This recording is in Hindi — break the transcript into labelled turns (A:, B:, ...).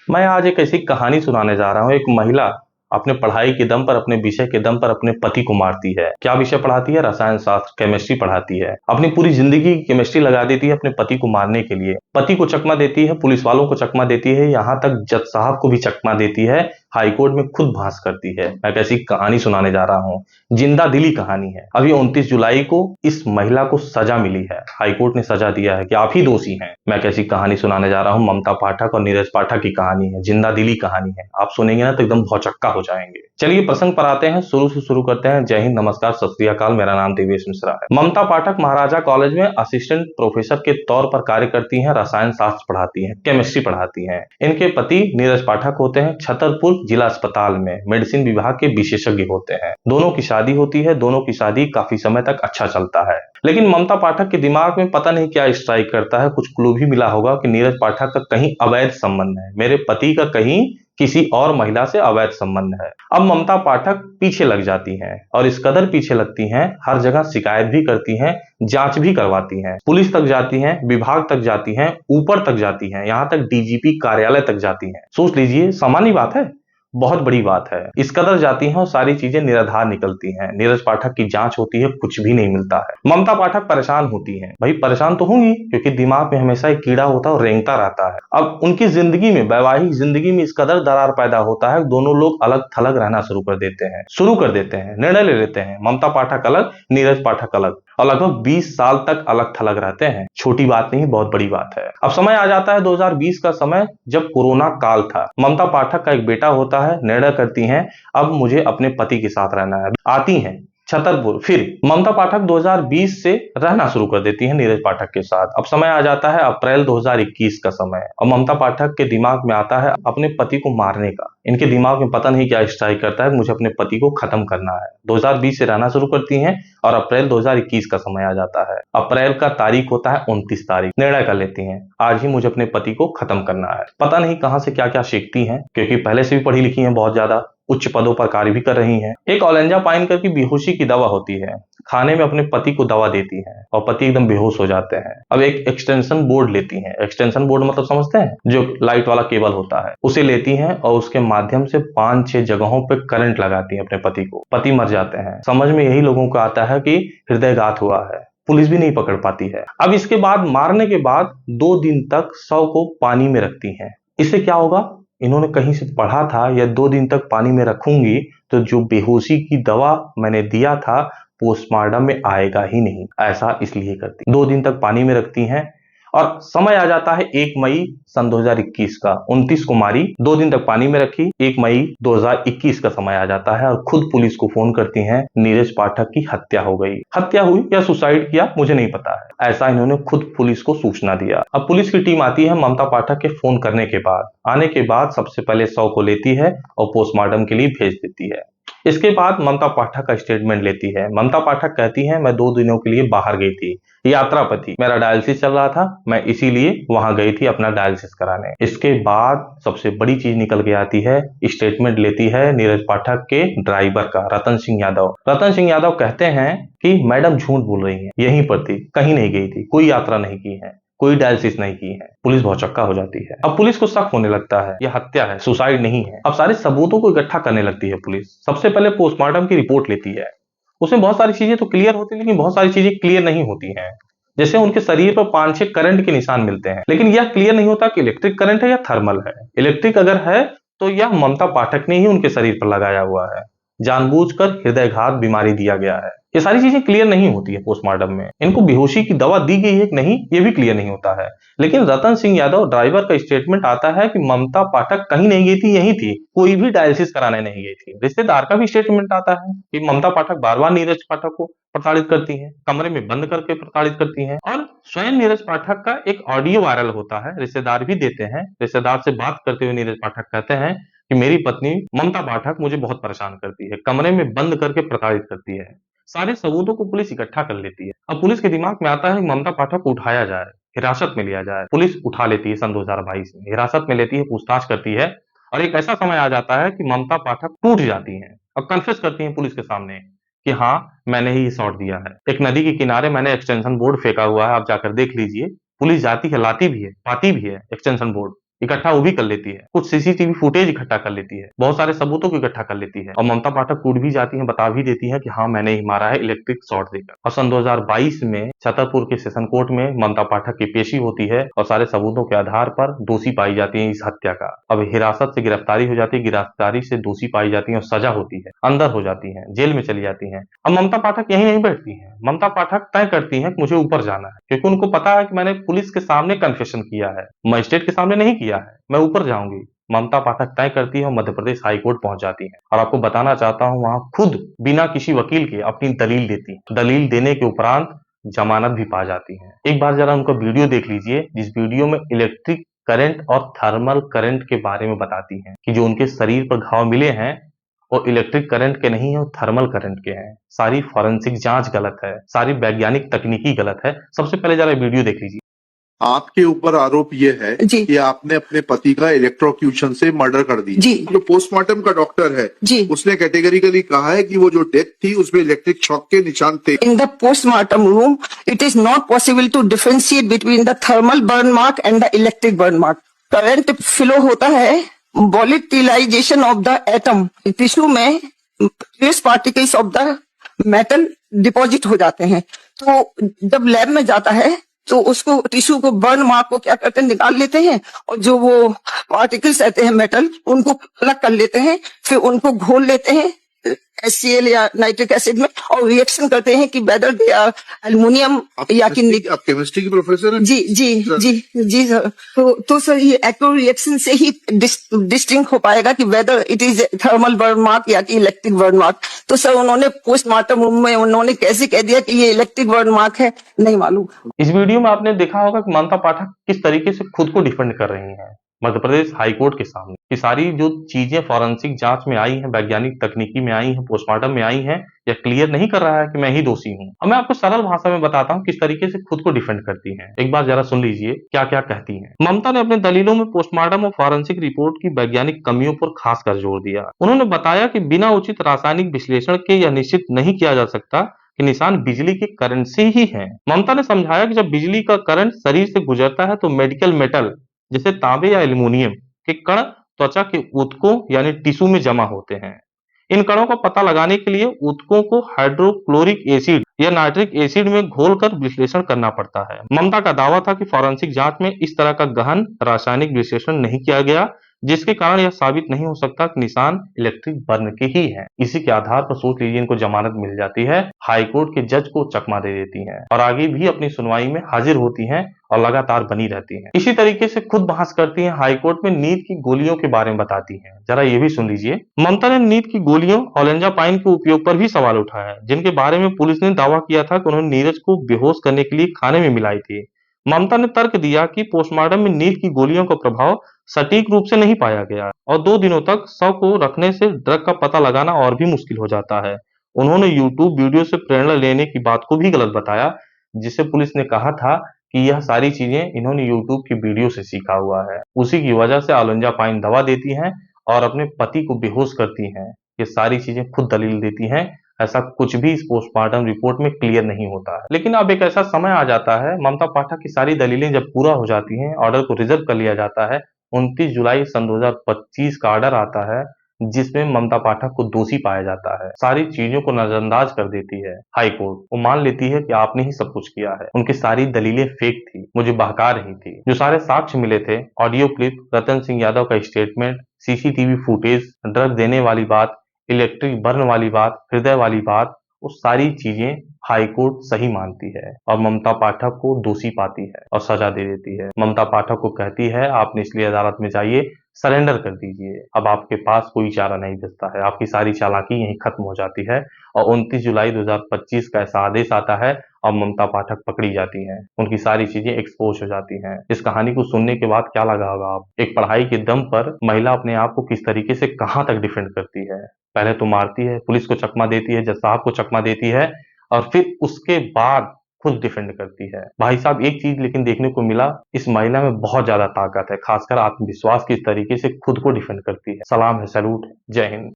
A: मैं आज एक ऐसी कहानी सुनाने जा रहा हूँ। एक महिला अपने पढ़ाई के दम पर, अपने विषय के दम पर अपने पति को मारती है। क्या विषय पढ़ाती है? रसायन शास्त्र, केमिस्ट्री पढ़ाती है। अपनी पूरी जिंदगी की केमिस्ट्री लगा देती है अपने पति को मारने के लिए। पति को चकमा देती है, पुलिस वालों को चकमा देती है, यहाँ तक जज साहब को भी चकमा देती है। हाईकोर्ट में खुद भांस करती है। मैं कैसी कहानी सुनाने जा रहा हूँ, जिंदा दिली कहानी है। अभी 29 जुलाई को इस महिला को सजा मिली है। हाईकोर्ट ने सजा दिया है कि आप ही दोषी हैं। मैं कैसी कहानी सुनाने जा रहा हूँ, ममता पाठक और नीरज पाठक की कहानी है। जिंदा दिली कहानी है। आप सुनेंगे ना तो एकदम भौचक्का हो जाएंगे। चलिए प्रसंग पर आते हैं, शुरू से शुरू करते हैं। जय हिंद, नमस्कार, सत श्री अकाल। मेरा नाम देवेश मिश्रा है। ममता पाठक महाराजा कॉलेज में असिस्टेंट प्रोफेसर के तौर पर कार्य करती हैं। रसायन शास्त्र पढ़ाती हैं, केमिस्ट्री पढ़ाती हैं। इनके पति नीरज पाठक होते हैं छतरपुर जिला अस्पताल में मेडिसिन विभाग के विशेषज्ञ होते हैं। दोनों की शादी होती है। दोनों की शादी काफी समय तक अच्छा चलता है, लेकिन ममता पाठक के दिमाग में पता नहीं क्या स्ट्राइक करता है। कुछ क्लू भी मिला होगा कि नीरज पाठक का कहीं अवैध संबंध है, मेरे पति का कहीं किसी और महिला से अवैध संबंध है। अब ममता पाठक पीछे लग जाती हैं, और इस कदर पीछे लगती हैं, हर जगह शिकायत भी करती हैं, जांच भी करवाती हैं, पुलिस तक जाती हैं, विभाग तक जाती हैं, ऊपर तक जाती हैं, यहां तक डीजीपी कार्यालय तक जाती हैं। सोच लीजिए, सामान्य बात है? बहुत बड़ी बात है। इस कदर जाती हैं और सारी चीजें निराधार निकलती हैं। नीरज पाठक की जांच होती है, कुछ भी नहीं मिलता है। ममता पाठक परेशान होती हैं। भाई परेशान तो होंगी, क्योंकि दिमाग में हमेशा एक कीड़ा होता है और रेंगता रहता है। अब उनकी जिंदगी में, वैवाहिक जिंदगी में इस कदर दरार पैदा होता है, दोनों लोग अलग थलग रहना शुरू कर देते हैं, निर्णय ले लेते हैं। ममता पाठक अलग, नीरज पाठक अलग, और लगभग 20 साल तक अलग थलग रहते हैं। छोटी बात नहीं, बहुत बड़ी बात है। अब समय आ जाता है 2020 का समय, जब कोरोना काल था। ममता पाठक का एक बेटा होता है। निर्णय करती हैं, अब मुझे अपने पति के साथ रहना है। आती हैं छतरपुर। फिर ममता पाठक 2020 से रहना शुरू कर देती है नीरज पाठक के साथ। अब समय आ जाता है अप्रैल 2021 का समय, और ममता पाठक के दिमाग में आता है अपने पति को मारने का। इनके दिमाग में पता नहीं क्या स्ट्राइक करता है, मुझे अपने पति को खत्म करना है। 2020 से रहना शुरू करती हैं, और अप्रैल 2021 का समय आ जाता है। अप्रैल का तारीख होता है 29 तारीख। निर्णय कर लेती हैं, आज ही मुझे अपने पति को खत्म करना है। पता नहीं कहां से क्या क्या सीखती हैं, क्योंकि पहले से भी पढ़ी लिखी हैं, बहुत ज्यादा उच्च पदों पर कार्य भी कर रही हैं। एक ओलेंजा पाइन करके बेहोशी की दवा होती है, खाने में अपने पति को दवा देती हैं, और पति एकदम बेहोश हो जाते हैं। अब एक एक्सटेंशन बोर्ड लेती हैं। एक्सटेंशन बोर्ड मतलब समझते हैं? जो लाइट वाला केबल होता है, उसे लेती हैं, और उसके माध्यम से 5-6 जगहों पे करंट लगाती हैं अपने पति को। पति मर जाते हैं। समझ में यही लोगों को आता है कि हृदयघात हुआ है। पुलिस भी नहीं पकड़ पाती है। अब इसके बाद, मारने के बाद 2 दिन तक शव को पानी में रखती हैं। इससे क्या होगा? इन्होंने कहीं से पढ़ा था, या 2 दिन तक पानी में रखूंगी तो जो बेहोशी की दवा मैंने दिया था पोस्टमार्टम में आएगा ही नहीं। ऐसा इसलिए करती, 2 दिन तक पानी में रखती हैं। और समय आ जाता है 1 मई सन 2021 का। 29 को मारी, 2 दिन तक पानी में रखी। 1 मई 2021 का समय आ जाता है, और खुद पुलिस को फोन करती हैं, नीरज पाठक की हत्या हो गई। हत्या हुई या सुसाइड किया मुझे नहीं पता है, ऐसा इन्होंने खुद पुलिस को सूचना दिया। अब पुलिस की टीम आती है ममता पाठक के फोन करने के बाद। आने के बाद सबसे पहले शव को लेती है और पोस्टमार्टम के लिए भेज देती है। इसके बाद ममता पाठक का स्टेटमेंट लेती है। ममता पाठक कहती है, मैं 2 दिनों के लिए बाहर गई थी, यात्रा पर थी, मेरा डायलिसिस चल रहा था, मैं इसीलिए वहां गई थी अपना डायलिसिस कराने। इसके बाद सबसे बड़ी चीज निकल के आती है। स्टेटमेंट लेती है नीरज पाठक के ड्राइवर का, रतन सिंह यादव। रतन सिंह यादव कहते हैं कि मैडम झूठ बोल रही हैं, यहीं पर थी, कहीं नहीं गई थी, कोई यात्रा नहीं की है, कोई डायलिसिस नहीं की है। पुलिस बहुत चक्का हो जाती है। अब पुलिस को शक होने लगता है, यह हत्या है, सुसाइड नहीं है। अब सारे सबूतों को इकट्ठा करने लगती है पुलिस। सबसे पहले पोस्टमार्टम की रिपोर्ट लेती है। उसमें बहुत सारी चीजें तो क्लियर होती है, लेकिन बहुत सारी चीजें क्लियर नहीं होती हैं। जैसे उनके शरीर पर 5-6 करंट के निशान मिलते हैं, लेकिन यह क्लियर नहीं होता कि इलेक्ट्रिक करंट है या थर्मल है। इलेक्ट्रिक अगर है तो यह ममता पाठक ने ही उनके शरीर पर लगाया हुआ है, जानबूझकर हृदयघात बीमारी दिया गया है। ये सारी चीजें क्लियर नहीं होती है पोस्टमार्टम में। इनको बेहोशी की दवा दी गई है कि नहीं, ये भी क्लियर नहीं होता है। लेकिन रतन सिंह यादव ड्राइवर का स्टेटमेंट आता है कि ममता पाठक कहीं नहीं गई थी, यहीं थी, कोई भी डायलिसिस कराने नहीं गई थी। रिश्तेदार का भी स्टेटमेंट आता है कि ममता पाठक बार बार नीरज पाठक को प्रताड़ित करती हैं, कमरे में बंद करके प्रताड़ित करती हैं। और स्वयं नीरज पाठक का एक ऑडियो वायरल होता है, रिश्तेदार भी देते हैं। रिश्तेदार से बात करते हुए नीरज पाठक कहते हैं कि मेरी पत्नी ममता पाठक मुझे बहुत परेशान करती है, कमरे में बंद करके प्रताड़ित करती है। सारे सबूतों को पुलिस इकट्ठा कर लेती है। अब पुलिस के दिमाग में आता है कि ममता पाठक को उठाया जाए, हिरासत में लिया जाए। पुलिस उठा लेती है सन 2022 में, हिरासत में लेती है, पूछताछ करती है। और एक ऐसा समय आ जाता है कि ममता पाठक टूट जाती हैं और कन्फेस करती हैं पुलिस के सामने कि हाँ, मैंने ही शॉट दिया है। एक नदी के किनारे मैंने एक्सटेंशन बोर्ड फेंका हुआ है, आप जाकर देख लीजिए। पुलिस जाती है, लाती भी है, पाती भी है एक्सटेंशन बोर्ड। इकट्ठा वो भी कर लेती है, कुछ सीसीटीवी फुटेज इकट्ठा कर लेती है, बहुत सारे सबूतों को इकट्ठा कर लेती है और ममता पाठक कूद भी जाती है, बता भी देती है कि हाँ मैंने ही मारा है इलेक्ट्रिक शॉर्ट देकर। और सन 2022 में छतरपुर के सेशन कोर्ट में ममता पाठक की पेशी होती है और सारे सबूतों के आधार पर दोषी पाई जाती है इस हत्या का। अब हिरासत से गिरफ्तारी हो जाती है, गिरफ्तारी से दोषी पाई जाती है और सजा होती है, अंदर हो जाती है, जेल में चली जाती है। अब ममता पाठक यहीं नहीं बैठती है, ममता पाठक तय करती है कि मुझे ऊपर जाना है, क्योंकि उनको पता है कि मैंने पुलिस के सामने कन्फेशन किया है, मजिस्ट्रेट के सामने नहीं किया है, मैं ऊपर जाऊंगी। ममता पाठक तय करती है और मध्य प्रदेश हाई कोर्ट पहुंच जाती है और आपको बताना चाहता हूं वहां खुद बिना किसी वकील के अपनी दलील देती है। दलील देने के उपरांत जमानत भी पा जाती है। एक बार जरा उनका वीडियो देख लीजिए, जिस वीडियो में इलेक्ट्रिक करंट और थर्मल करंट के बारे में बताती हैं कि जो उनके शरीर पर घाव मिले हैं वो इलेक्ट्रिक करंट के नहीं है, वो थर्मल करंट के हैं। सारी फॉरेंसिक जांच गलत है, सारी वैज्ञानिक तकनीकी गलत है। सबसे पहले जरा वीडियो देख लीजिए।
B: आपके ऊपर आरोप ये है कि आपने अपने पति का इलेक्ट्रोक्यूशन से मर्डर कर दिया।
C: जी।
B: जो पोस्टमार्टम का डॉक्टर है
C: जी,
B: उसने कैटेगरिकली कहा है कि वो जो डेथ थी उसमें इलेक्ट्रिक शॉक के निशान थे।
C: In the postmortem room it is not possible to differentiate between the thermal burn mark and the electric burn mark. Current flow होता है volatilization of the atom tissue में, trace particles of the metal deposit हो जाते हैं। तो जब लैब में जाता है तो उसको टिश्यू को बर्न मार्क को क्या करते हैं, निकाल लेते हैं और जो वो पार्टिकल्स रहते हैं मेटल उनको अलग कर लेते हैं, फिर उनको घोल लेते हैं HCl या नाइट्रिक एसिड में और रिएक्शन करते हैं कि वेदर दे आर एल्युमिनियम या कि
B: आप केमिस्ट्री की प्रोफेसर हैं?
C: जी जी जी जी सर। तो सर ये एक्रो रिएक्शन से ही डिस्टिंग हो पाएगा कि whether it is thermal burn mark या कि इलेक्ट्रिक बर्न मार्क। तो सर उन्होंने पोस्टमार्टम रूम में उन्होंने कैसे कह दिया कि ये इलेक्ट्रिक बर्न मार्क है, नहीं मालूम।
A: इस वीडियो में आपने देखा होगा कि ममता पाठक किस तरीके से खुद को डिफेंड कर रही हैं मध्य प्रदेश हाई कोर्ट के सामने। ये सारी जो चीजें फॉरेंसिक जांच में आई हैं, वैज्ञानिक तकनीकी में आई हैं, पोस्टमार्टम में आई हैं, यह क्लियर नहीं कर रहा है कि मैं ही दोषी हूं। अब मैं आपको सरल भाषा में बताता हूं किस तरीके से खुद को डिफेंड करती हैं। एक बार जरा सुन लीजिए क्या क्या कहती हैं। ममता ने अपने दलीलों में पोस्टमार्टम और फॉरेंसिक रिपोर्ट की वैज्ञानिक कमियों पर खासकर जोर दिया। उन्होंने बताया कि बिना उचित रासायनिक विश्लेषण के यह निश्चित नहीं किया जा सकता कि निशान बिजली के करंट से ही हैं। ममता ने समझाया कि जब बिजली का करंट शरीर से गुजरता है तो मेडिकल मेटल जैसे तांबे या एल्युमिनियम के कण त्वचा के ऊतकों यानी टिश्यू में जमा होते हैं। इन कणों का पता लगाने के लिए ऊतकों को हाइड्रोक्लोरिक एसिड या नाइट्रिक एसिड में घोलकर विश्लेषण करना पड़ता है। ममता का दावा था कि फॉरेंसिक जांच में इस तरह का गहन रासायनिक विश्लेषण नहीं किया गया, जिसके कारण यह साबित नहीं हो सकता कि निशान इलेक्ट्रिक बर्न के ही हैं। इसी के आधार पर सोच लीजिए इनको जमानत मिल जाती है, हाई कोर्ट के जज को चकमा दे देती हैं और आगे भी अपनी सुनवाई में हाजिर होती हैं और लगातार बनी रहती हैं। इसी तरीके से खुद बहस करती हैं, हाई कोर्ट में नींद की गोलियों के बारे में बताती हैं। जरा ये भी सुन लीजिए। ममता ने नींद की गोलियों ओलेंजापाइन के उपयोग पर भी सवाल उठाया, जिनके बारे में पुलिस ने दावा किया था कि उन्होंने नीरज को बेहोश करने के लिए खाने में मिलाई थी। ममता ने तर्क दिया कि पोस्टमार्टम में नींद की गोलियों का प्रभाव सटीक रूप से नहीं पाया गया और 2 दिनों तक शव को रखने से ड्रग का पता लगाना और भी मुश्किल हो जाता है। उन्होंने यूट्यूब वीडियो से प्रेरणा लेने की बात को भी गलत बताया, जिसे पुलिस ने कहा था कि यह सारी चीजें इन्होंने यूट्यूब की वीडियो से सीखा हुआ है। उसी की वजह से ओलेंजापाइन दवा देती हैं और अपने पति को बेहोश करती हैं। ये सारी चीजें खुद दलील देती हैं। ऐसा कुछ भी इस पोस्टमार्टम रिपोर्ट में क्लियर नहीं होता है। लेकिन अब एक ऐसा समय आ जाता है, ममता पाठक की सारी दलीलें जब पूरा हो जाती हैं, ऑर्डर को रिजर्व कर लिया जाता है। 29 जुलाई सन 2025 का ऑर्डर आता है, जिसमें ममता पाठक को दोषी पाया जाता है। सारी चीजों को नजरअंदाज कर देती है हाई कोर्ट। वो मान लेती है कि आपने ही सब कुछ किया है, उनकी सारी दलीलें फेक थी, मुझे बहका रही थी। जो सारे साक्ष्य मिले थे, ऑडियो क्लिप, रतन सिंह यादव का स्टेटमेंट, सीसीटीवी फुटेज, ड्रग देने वाली बात, इलेक्ट्रिक बर्न वाली बात, हृदय वाली बात, वो सारी चीजें हाई कोर्ट सही मानती है और ममता पाठक को दोषी पाती है और सजा दे देती है। ममता पाठक को कहती है आप निचली अदालत में जाइए, सरेंडर कर दीजिए, अब आपके पास कोई चारा नहीं बचता है, आपकी सारी चालाकी यहीं खत्म हो जाती है। और 29 जुलाई 2025 का ऐसा आदेश आता है और ममता पाठक पकड़ी जाती हैं, उनकी सारी चीजें एक्सपोज हो जाती हैं। इस कहानी को सुनने के बाद क्या लगा होगा आप? एक पढ़ाई के दम पर महिला अपने आप को किस तरीके से कहां तक डिफेंड करती है। पहले तो मारती है, पुलिस को चकमा देती है, जज साहब को चकमा देती है और फिर उसके बाद खुद डिफेंड करती है। भाई साहब एक चीज लेकिन देखने को मिला, इस महिला में बहुत ज्यादा ताकत है, खासकर आत्मविश्वास किस तरीके से खुद को डिफेंड करती है। सलाम है, सैल्यूट है। जय हिंद।